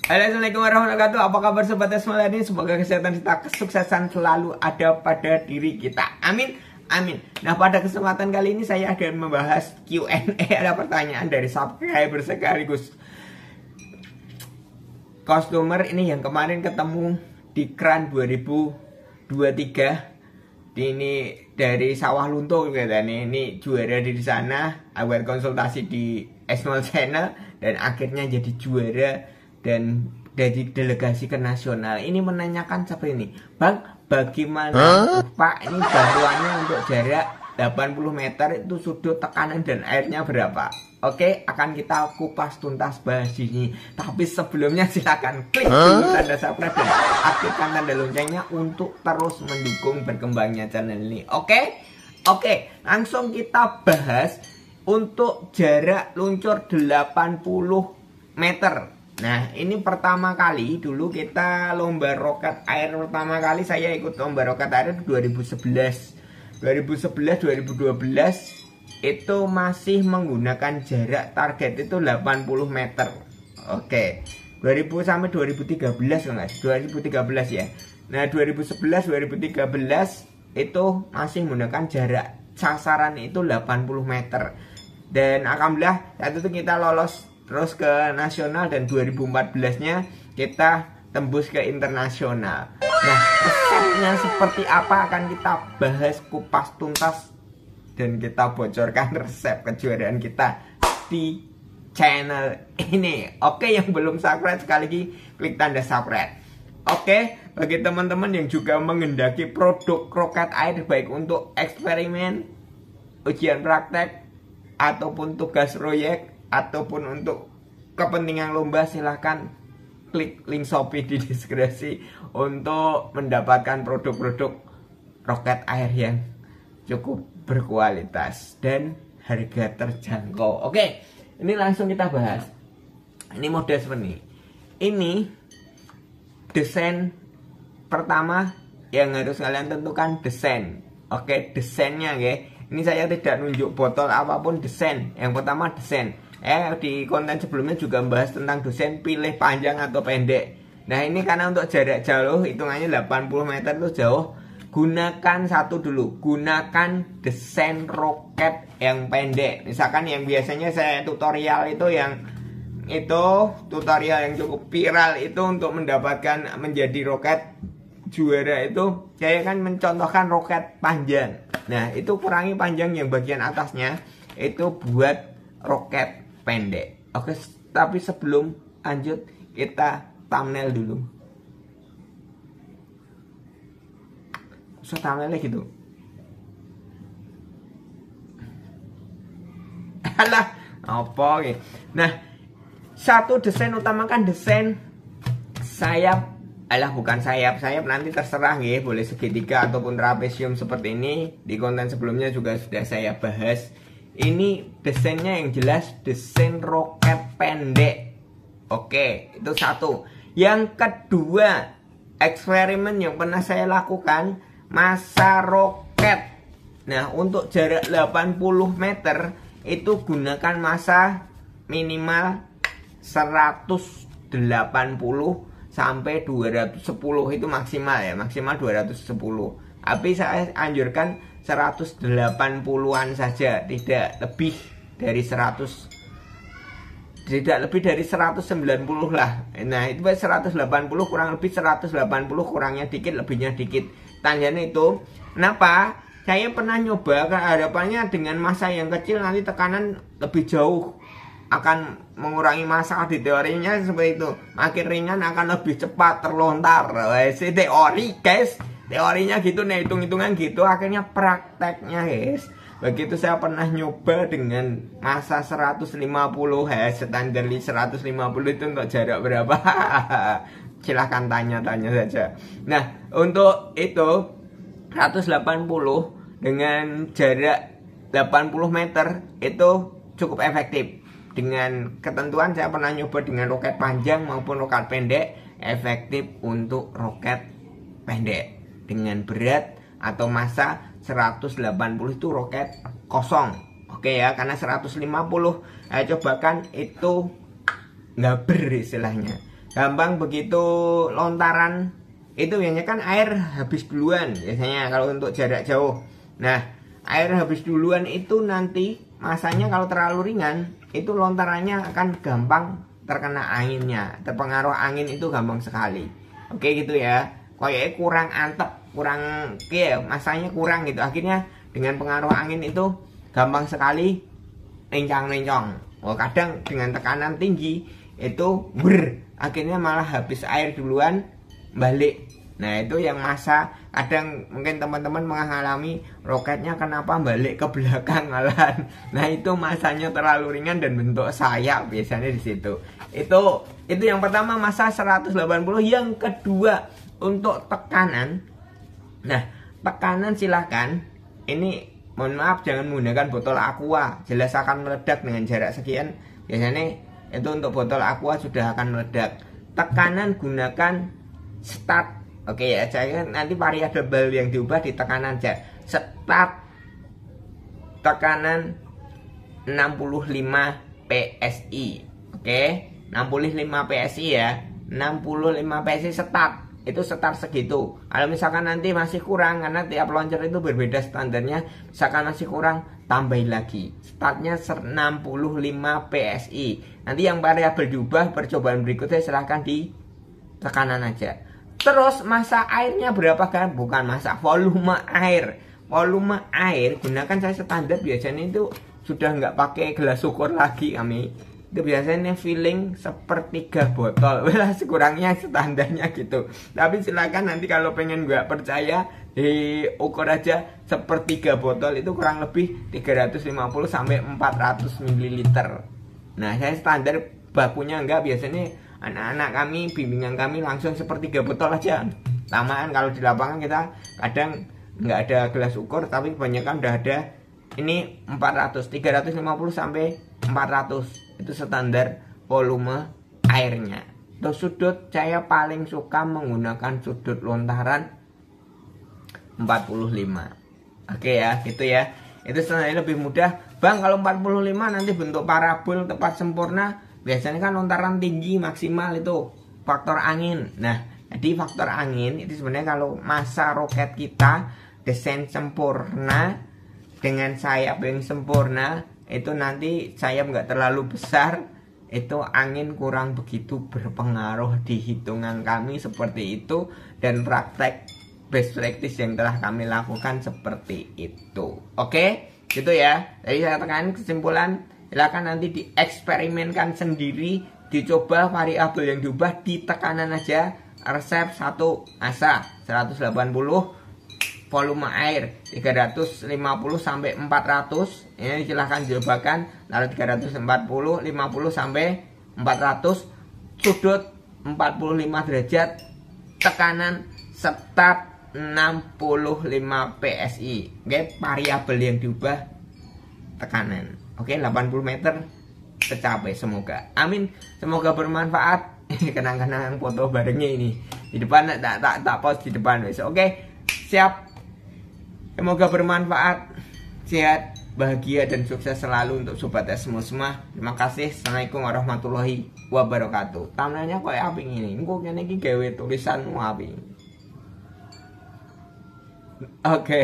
Halo, assalamualaikum warahmatullahi wabarakatuh. Apa kabar sobat Esmala ini? Semoga kesehatan kita, kesuksesan selalu ada pada diri kita. Amin, amin. Nah, pada kesempatan kali ini saya akan membahas Q&A. Ada pertanyaan dari subscriber sekaligus customer ini yang kemarin ketemu di Kran 2023. Ini dari Sawah Lunto katanya. Ini juara di sana, awal konsultasi di Esmol Channel dan akhirnya jadi juara dan dari delegasi ke nasional. Ini menanyakan seperti ini, Bang, bagaimana Pak ini bantuannya untuk jarak 80 meter itu sudut tekanan dan airnya berapa? Oke, akan kita kupas tuntas bahas ini. Tapi sebelumnya silakan klik dulu tanda subscribe dan aktifkan tanda loncengnya untuk terus mendukung berkembangnya channel ini. Oke, langsung kita bahas untuk jarak luncur 80 meter. Nah, ini pertama kali dulu kita lomba roket air pertama kali saya ikut lomba roket air 2011. 2011 2012 itu masih menggunakan jarak target itu 80 meter. Oke. 2000 sampai 2013 enggak? 2013 ya. Nah, 2011 2013 itu masih menggunakan jarak sasaran itu 80 meter. Dan alhamdulillah saat itu kita lolos terus ke nasional dan 2014-nya kita tembus ke internasional. Nah, resepnya seperti apa akan kita bahas kupas tuntas dan kita bocorkan resep kejuaraan kita di channel ini. Oke, yang belum subscribe sekali lagi klik tanda subscribe. Oke, bagi teman-teman yang juga mengendaki produk roket air baik untuk eksperimen, ujian praktek ataupun tugas proyek ataupun untuk kepentingan lomba, silahkan klik link Shopee di deskripsi untuk mendapatkan produk-produk roket air yang cukup berkualitas dan harga terjangkau. Oke, ini langsung kita bahas. Ini model seperti ini. Ini desain pertama yang harus kalian tentukan, desain. Oke, desainnya ya. Ini saya tidak nunjuk botol apapun, desain. Yang pertama desain. Di konten sebelumnya juga membahas tentang desain, pilih panjang atau pendek. Nah, ini karena untuk jarak jauh hitungannya 80 meter itu jauh. Gunakan satu dulu. Gunakan desain roket yang pendek. Misalkan yang biasanya saya tutorial itu tutorial yang cukup viral itu untuk mendapatkan menjadi roket juara itu saya kan mencontohkan roket panjang. Nah, itu kurangi panjang yang bagian atasnya itu buat roket pendek. Oke, tapi sebelum lanjut kita thumbnail dulu. Thumbnailnya gitu. Alah, apa gitu. Nah, satu desain utamakan desain sayap. Bukan sayap nanti terserah ya, boleh segitiga ataupun trapesium seperti ini. Di konten sebelumnya juga sudah saya bahas. Ini desainnya yang jelas desain roket pendek. Oke, itu satu. Yang kedua, eksperimen yang pernah saya lakukan, masa roket. Nah, untuk jarak 80 meter itu gunakan masa minimal 180 sampai 210 itu maksimal ya, maksimal 210. Tapi saya anjurkan 180-an saja, tidak lebih dari 190 lah. Nah, itu 180 kurang lebih 180, kurangnya dikit, lebihnya dikit. Tanyanya itu, kenapa? Saya pernah nyoba, harapannya dengan masa yang kecil nanti tekanan lebih jauh akan mengurangi masa. Di teorinya seperti itu, makin ringan akan lebih cepat terlontar. Teori guys, teorinya gitu. Nah, hitung-hitungan gitu, akhirnya prakteknya guys begitu. Saya pernah nyoba dengan masa 150 standar 150 itu untuk jarak berapa? Silahkan tanya-tanya saja. Nah, untuk itu 180 dengan jarak 80 meter itu cukup efektif. Dengan ketentuan saya pernah nyoba dengan roket panjang maupun roket pendek, efektif untuk roket pendek dengan berat atau masa 180 itu roket kosong. Oke ya, karena 150 cobakan itu ngaber istilahnya. gampang begitu lontaran itu biasanya kan air habis duluan biasanya kalau untuk jarak jauh. Nah, air habis duluan itu nanti masanya kalau terlalu ringan itu lontarannya akan gampang terkena anginnya, terpengaruh angin itu gampang sekali. Oke gitu ya, kayaknya kurang antep, kurang ya masanya kurang gitu, akhirnya dengan pengaruh angin itu gampang sekali lencang-lencong. Oh, kadang dengan tekanan tinggi itu akhirnya malah habis air duluan balik. Nah itu yang masa kadang mungkin teman-teman mengalami roketnya kenapa balik ke belakang malahan. Nah itu masanya terlalu ringan dan bentuk sayap biasanya di situ. Itu yang pertama masa 180. Yang kedua untuk tekanan. Nah tekanan silahkan ini mohon maaf jangan menggunakan botol aqua, jelas akan meledak dengan jarak sekian. Biasanya itu untuk botol aqua sudah akan meledak. Tekanan gunakan start. Oke ya, saya nanti variabel yang diubah di tekanan aja. Start tekanan 65 PSI. Oke, 65 PSI ya. 65 PSI start. Itu start segitu. Kalau misalkan nanti masih kurang karena tiap launcher itu berbeda standarnya, misalkan masih kurang tambahin lagi. Startnya 65 PSI. Nanti yang variabel diubah percobaan berikutnya silahkan di tekanan aja. Terus masa airnya berapa kan? Bukan masa, volume air. Volume air gunakan saya standar biasanya itu sudah nggak pakai gelas ukur lagi kami. Itu biasanya filling sepertiga botol. Well, sekurangnya standarnya gitu. Tapi silakan nanti kalau pengen nggak percaya diukur aja sepertiga botol itu kurang lebih 350 sampai 400 ml. Nah, saya standar bakunya enggak, biasanya anak-anak kami, bimbingan kami langsung sepertiga botol aja. Lamaan kalau di lapangan kita kadang nggak ada gelas ukur, tapi kebanyakan udah ada ini 400, 350 sampai 400 itu standar volume airnya. Terus sudut saya paling suka menggunakan sudut lontaran 45. Oke ya, gitu ya. Itu standarnya lebih mudah. Bang, kalau 45 nanti bentuk parabol tepat sempurna. Biasanya kan lontaran tinggi maksimal itu faktor angin. Nah, jadi faktor angin itu sebenarnya kalau masa roket kita desain sempurna dengan sayap yang sempurna, itu nanti sayap nggak terlalu besar, itu angin kurang begitu berpengaruh di hitungan kami seperti itu, dan praktek best practice yang telah kami lakukan seperti itu. Oke, gitu ya. Jadi saya tekan kesimpulan, silakan nanti dieksperimenkan sendiri, dicoba variabel yang diubah di tekanan aja. Resep 1 masa 180, volume air 350 sampai 400. Ini silahkan dicobakan. Lalu 340, 50 sampai 400, sudut 45 derajat, tekanan start 65 PSI. Oke, variabel yang diubah tekanan. Oke, 80 meter tercapai semoga. Amin. Semoga bermanfaat. Kenang-kenang foto barengnya ini. Di depan tak post di depan besok. Oke, siap. Semoga bermanfaat. Sehat, bahagia dan sukses selalu untuk sobat semua. Terima kasih. Assalamualaikum warahmatullahi wabarakatuh. Thumbnailnya kayak apa ini? Engko kene iki gawe tulisanmu apa? Oke.